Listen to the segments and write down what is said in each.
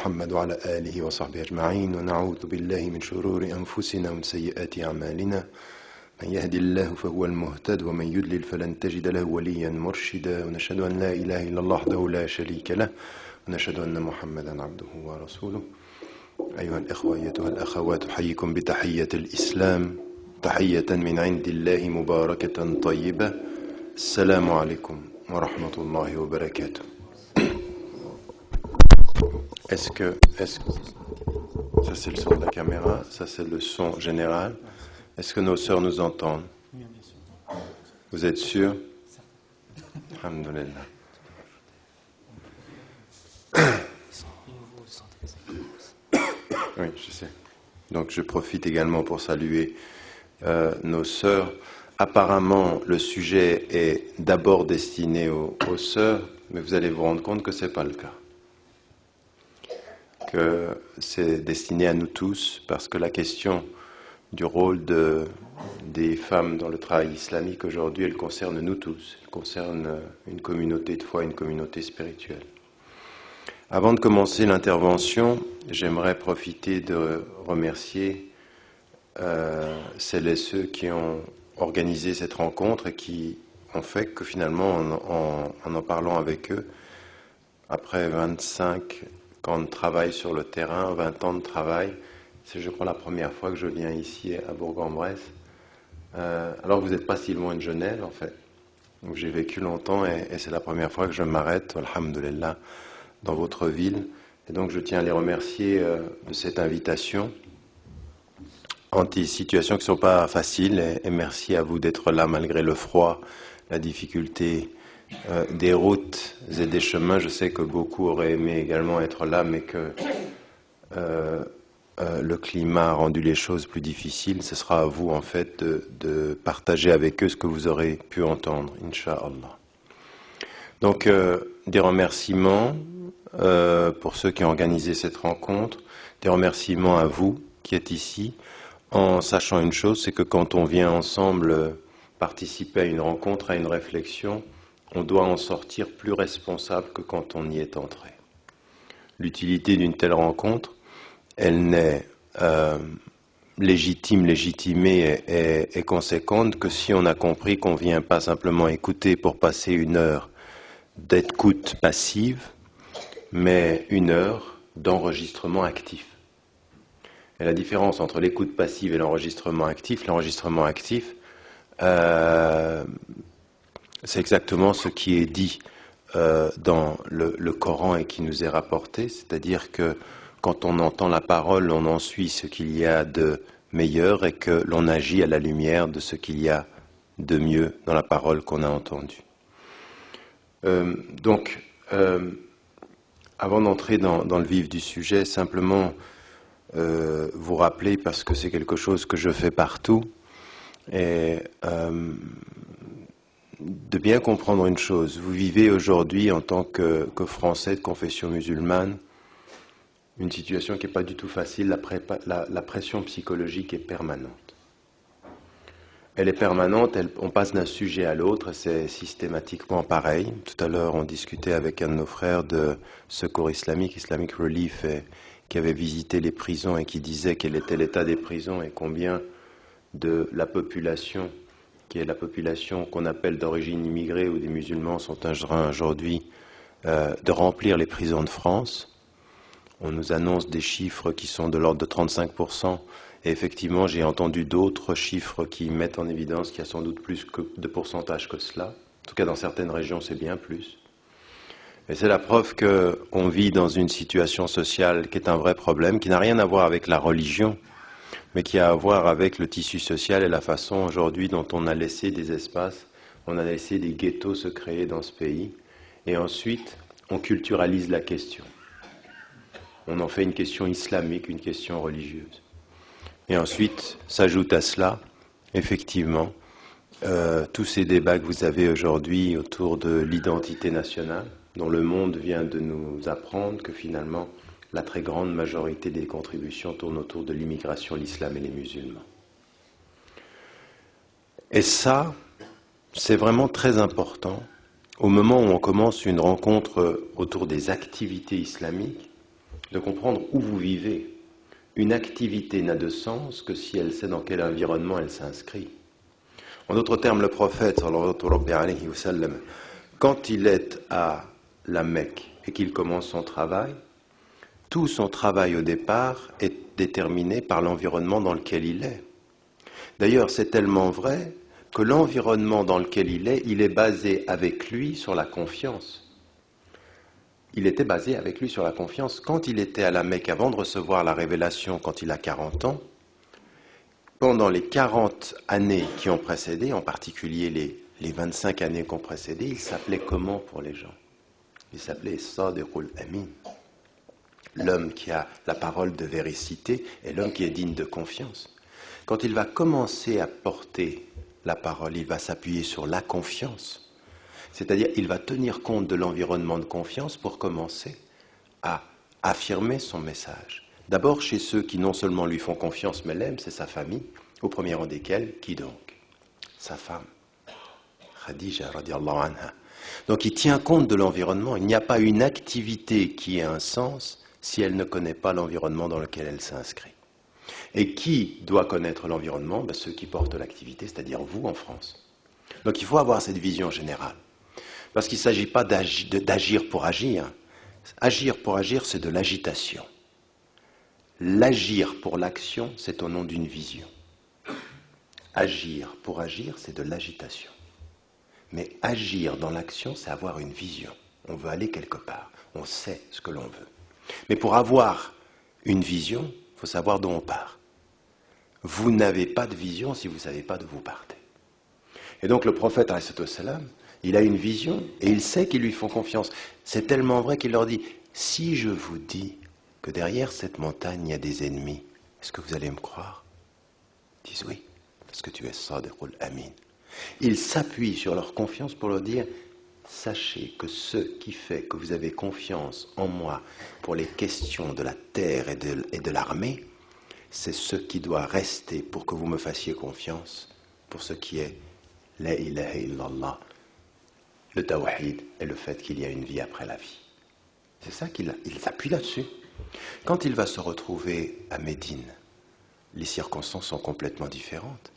محمد وعلى آله وصحبه أجمعين ونعوذ بالله من شرور أنفسنا ومن سيئات أعمالنا من يهدي الله فهو المهتد ومن يضلل فلن تجد له وليا مرشدا ونشهد أن لا إله إلا الله وحده لا شريك له ونشهد أن محمدا عبده ورسوله أيها الإخوة أيتها الأخوات أحييكم بتحية الإسلام تحية من عند الله مباركة طيبة السلام عليكم ورحمة الله وبركاته. Est-ce que ça c'est le son de la caméra, ça c'est le son général. Est-ce que nos sœurs nous entendent? Vous êtes sûrs? Alhamdulillah. Oui, je sais. Donc je profite également pour saluer nos sœurs. Apparemment, le sujet est d'abord destiné aux sœurs, mais vous allez vous rendre compte que ce n'est pas le cas. Que c'est destiné à nous tous, parce que la question du rôle des femmes dans le travail islamique aujourd'hui, elle concerne nous tous. Elle concerne une communauté de foi, une communauté spirituelle. Avant de commencer l'intervention, j'aimerais profiter de remercier celles et ceux qui ont organisé cette rencontre et qui ont fait que finalement, en parlant avec eux, après 25 ans de travail sur le terrain, 20 ans de travail, c'est je crois la première fois que je viens ici à Bourg-en-Bresse, alors que vous n'êtes pas si loin de Genève en fait. Donc j'ai vécu longtemps et c'est la première fois que je m'arrête, alhamdoulilah, dans votre ville. Et donc je tiens à les remercier de cette invitation en des situations qui ne sont pas faciles et merci à vous d'être là malgré le froid, la difficulté des routes et des chemins. Je sais que beaucoup auraient aimé également être là, mais que le climat a rendu les choses plus difficiles. Ce sera à vous en fait de partager avec eux ce que vous aurez pu entendre, Inch'Allah. Donc des remerciements pour ceux qui ont organisé cette rencontre, des remerciements à vous qui êtes ici, en sachant une chose, c'est que quand on vient ensemble participer à une rencontre, à une réflexion, on doit en sortir plus responsable que quand on y est entré. L'utilité d'une telle rencontre, elle n'est légitimée et conséquente que si on a compris qu'on ne vient pas simplement écouter pour passer une heure d'écoute passive, mais une heure d'enregistrement actif. Et la différence entre l'écoute passive et l'enregistrement actif, c'est exactement ce qui est dit dans le Coran et qui nous est rapporté, c'est-à-dire que quand on entend la parole, on en suit ce qu'il y a de meilleur et que l'on agit à la lumière de ce qu'il y a de mieux dans la parole qu'on a entendue. Donc, avant d'entrer dans le vif du sujet, simplement vous rappeler, parce que c'est quelque chose que je fais partout, et de bien comprendre une chose. Vous vivez aujourd'hui en tant que Français de confession musulmane une situation qui n'est pas du tout facile. La pression psychologique est permanente. Elle est permanente, on passe d'un sujet à l'autre, c'est systématiquement pareil. Tout à l'heure, on discutait avec un de nos frères de Secours Islamique, Islamic Relief, qui avait visité les prisons et qui disait quel était l'état des prisons et combien de la population, qui est la population qu'on appelle d'origine immigrée ou des musulmans, sont en train aujourd'hui de remplir les prisons de France. On nous annonce des chiffres qui sont de l'ordre de 35%, et effectivement j'ai entendu d'autres chiffres qui mettent en évidence qu'il y a sans doute plus de pourcentage que cela. En tout cas dans certaines régions c'est bien plus. Et c'est la preuve qu'on vit dans une situation sociale qui est un vrai problème, qui n'a rien à voir avec la religion, mais qui a à voir avec le tissu social et la façon aujourd'hui dont on a laissé des espaces, on a laissé des ghettos se créer dans ce pays, et ensuite on culturalise la question. On en fait une question islamique, une question religieuse. Et ensuite s'ajoute à cela, effectivement, tous ces débats que vous avez aujourd'hui autour de l'identité nationale, dont le monde vient de nous apprendre que finalement, la très grande majorité des contributions tournent autour de l'immigration, l'islam et les musulmans. Et ça, c'est vraiment très important. Au moment où on commence une rencontre autour des activités islamiques, de comprendre où vous vivez. Une activité n'a de sens que si elle sait dans quel environnement elle s'inscrit. En d'autres termes, le prophète, sallallahu alayhi wa sallam, quand il est à la Mecque et qu'il commence son travail, tout son travail au départ est déterminé par l'environnement dans lequel il est. D'ailleurs, c'est tellement vrai que l'environnement dans lequel il est basé avec lui sur la confiance. Il était basé avec lui sur la confiance. Quand il était à la Mecque avant de recevoir la révélation, quand il a 40 ans, pendant les 40 années qui ont précédé, en particulier les 25 années qui ont précédé, il s'appelait comment pour les gens? Il s'appelait Sadiqul Amin. L'homme qui a la parole de véracité et l'homme qui est digne de confiance. Quand il va commencer à porter la parole, il va s'appuyer sur la confiance. C'est-à-dire, il va tenir compte de l'environnement de confiance pour commencer à affirmer son message. D'abord chez ceux qui non seulement lui font confiance, mais l'aiment, c'est sa famille, au premier rang desquels, qui donc? Sa femme, Khadija radiallahu anha. Donc il tient compte de l'environnement. Il n'y a pas une activité qui ait un sens si elle ne connaît pas l'environnement dans lequel elle s'inscrit. Et qui doit connaître l'environnement? Ceux qui portent l'activité, c'est-à-dire vous en France. Donc il faut avoir cette vision générale. Parce qu'il ne s'agit pas d'agir pour agir. Agir pour agir, c'est de l'agitation. L'agir pour l'action, c'est au nom d'une vision. Agir pour agir, c'est de l'agitation. Mais agir dans l'action, c'est avoir une vision. On veut aller quelque part. On sait ce que l'on veut. Mais pour avoir une vision, il faut savoir d'où on part. Vous n'avez pas de vision si vous ne savez pas d'où vous partez. Et donc le prophète, alayhi salam, il a une vision et il sait qu'ils lui font confiance. C'est tellement vrai qu'il leur dit, si je vous dis que derrière cette montagne, il y a des ennemis, est-ce que vous allez me croire? Ils disent oui, parce que tu es Sadiqul Amin. Il s'appuie sur leur confiance pour leur dire, sachez que ce qui fait que vous avez confiance en moi pour les questions de la terre et de l'armée, c'est ce qui doit rester pour que vous me fassiez confiance pour ce qui est la ilaha illallah, le tawhid et le fait qu'il y a une vie après la vie. C'est ça qu'il s'appuie là-dessus. Quand il va se retrouver à Médine, les circonstances sont complètement différentes.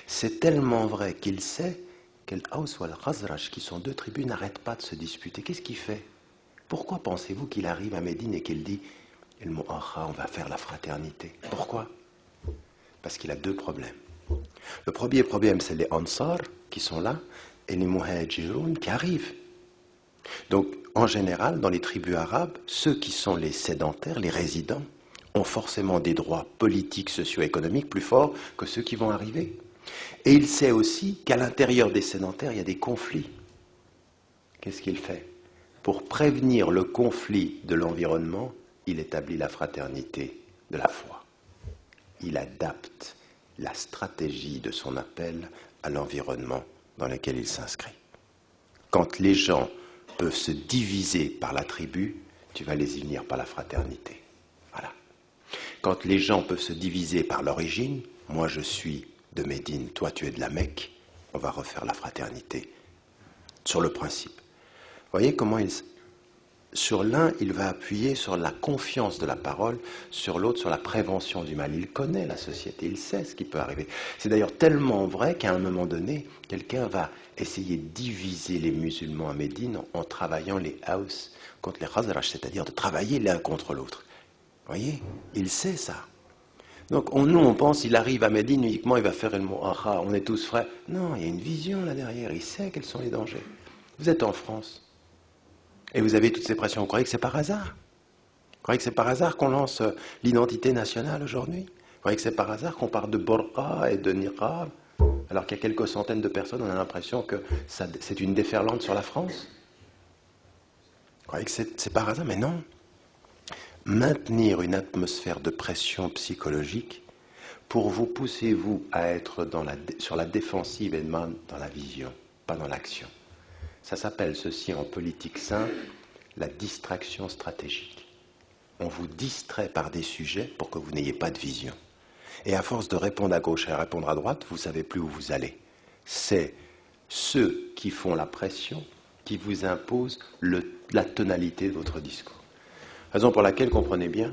C'est tellement vrai qu'il sait que l'Aws ou le Khazraj, qui sont deux tribus, n'arrêtent pas de se disputer. Qu'est-ce qu'il fait? Pourquoi pensez-vous qu'il arrive à Médine et qu'il dit « Il on va faire la fraternité ». Pourquoi? Parce qu'il a deux problèmes. Le premier problème, c'est les Ansar qui sont là et les Muhajiroun qui arrivent. Donc, en général, dans les tribus arabes, ceux qui sont les sédentaires, les résidents, ont forcément des droits politiques, socio-économiques plus forts que ceux qui vont arriver. Et il sait aussi qu'à l'intérieur des sédentaires, il y a des conflits. Qu'est-ce qu'il fait? Pour prévenir le conflit de l'environnement, il établit la fraternité de la foi. Il adapte la stratégie de son appel à l'environnement dans lequel il s'inscrit. Quand les gens peuvent se diviser par la tribu, tu vas les unir par la fraternité. Voilà. Quand les gens peuvent se diviser par l'origine, moi je suis de Médine, toi tu es de la Mecque, on va refaire la fraternité sur le principe. Vous voyez comment sur l'un, il va appuyer sur la confiance de la parole, sur l'autre, sur la prévention du mal. Il connaît la société, il sait ce qui peut arriver. C'est d'ailleurs tellement vrai qu'à un moment donné, quelqu'un va essayer de diviser les musulmans à Médine en travaillant les Haus contre les Khazraj, c'est-à-dire de travailler l'un contre l'autre. Vous voyez, il sait ça. Donc nous, on pense qu'il arrive à Médine, uniquement il va faire le mot aha, on est tous frères. Non, il y a une vision là derrière, il sait quels sont les dangers. Vous êtes en France. Et vous avez toutes ces pressions. Vous croyez que c'est par hasard? Vous croyez que c'est par hasard qu'on lance l'identité nationale aujourd'hui? Vous croyez que c'est par hasard qu'on parle de burqa et de niqab? Alors qu'il y a quelques centaines de personnes, on a l'impression que c'est une déferlante sur la France? Vous croyez que c'est par hasard? Mais non. Maintenir une atmosphère de pression psychologique pour vous pousser, vous, à être sur la défensive et dans la vision, pas dans l'action. Ça s'appelle ceci en politique simple, la distraction stratégique. On vous distrait par des sujets pour que vous n'ayez pas de vision. Et à force de répondre à gauche et à répondre à droite, vous ne savez plus où vous allez. C'est ceux qui font la pression qui vous imposent la tonalité de votre discours. Raison pour laquelle, comprenez bien,